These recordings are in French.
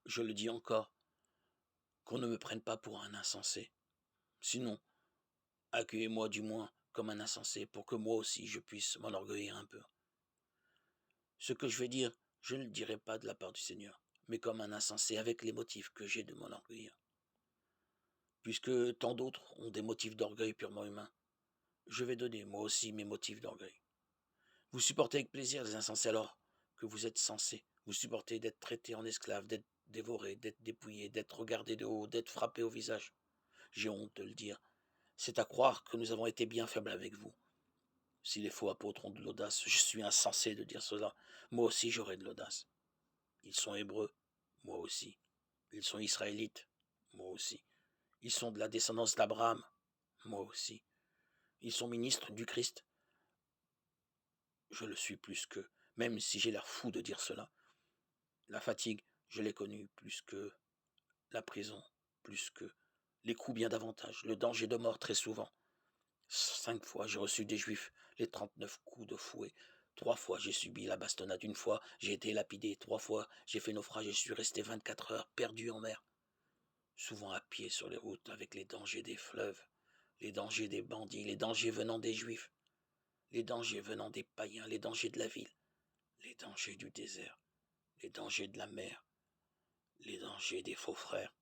Je le dis encore, qu'on ne me prenne pas pour un insensé. Sinon, accueillez-moi du moins comme un insensé pour que moi aussi je puisse m'enorgueillir un peu. Ce que je vais dire, je ne le dirai pas de la part du Seigneur, mais comme un insensé avec les motifs que j'ai de m'enorgueillir. Puisque tant d'autres ont des motifs d'orgueil purement humains, je vais donner moi aussi mes motifs d'orgueil. Vous supportez avec plaisir les insensés alors que vous êtes censés. Vous supportez d'être traité en esclave, d'être dévoré, d'être dépouillé, d'être regardé de haut, d'être frappé au visage. J'ai honte de le dire. C'est à croire que nous avons été bien faibles avec vous. Si les faux apôtres ont de l'audace, je suis insensé de dire cela. Moi aussi j'aurai de l'audace. Ils sont hébreux, moi aussi. Ils sont israélites, moi aussi. Ils sont de la descendance d'Abraham, moi aussi. Ils sont ministres du Christ, je le suis plus qu'eux, même si j'ai l'air fou de dire cela. La fatigue, je l'ai connue plus que la prison, plus que les coups bien davantage, le danger de mort très souvent. 5 fois j'ai reçu des juifs les 39 coups de fouet. 3 fois j'ai subi la bastonnade. 1 fois j'ai été lapidé. 3 fois j'ai fait naufrage et je suis resté 24 heures perdu en mer. Souvent à pied sur les routes avec les dangers des fleuves, les dangers des bandits, les dangers venant des juifs, les dangers venant des païens, les dangers de la ville, les dangers du désert, les dangers de la mer, les dangers des faux frères.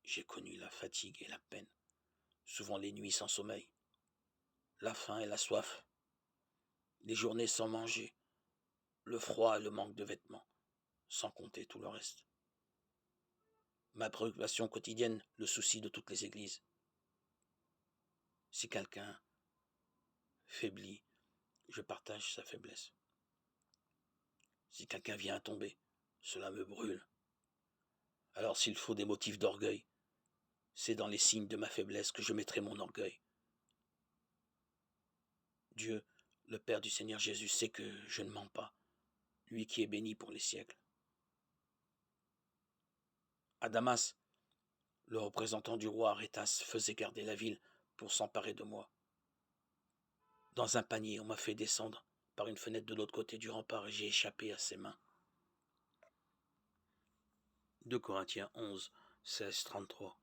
J'ai connu la fatigue et la peine, souvent les nuits sans sommeil, la faim et la soif, les journées sans manger, le froid et le manque de vêtements, sans compter tout le reste. Ma préoccupation quotidienne, le souci de toutes les églises. Si quelqu'un faiblit, je partage sa faiblesse. Si quelqu'un vient à tomber, cela me brûle. Alors s'il faut des motifs d'orgueil, c'est dans les signes de ma faiblesse que je mettrai mon orgueil. Dieu, le Père du Seigneur Jésus, sait que je ne mens pas, lui qui est béni pour les siècles. À Damas, le représentant du roi Arétas faisait garder la ville pour s'emparer de moi. Dans un panier, on m'a fait descendre par une fenêtre de l'autre côté du rempart et j'ai échappé à ses mains. 2 Corinthiens 11, 16, 33.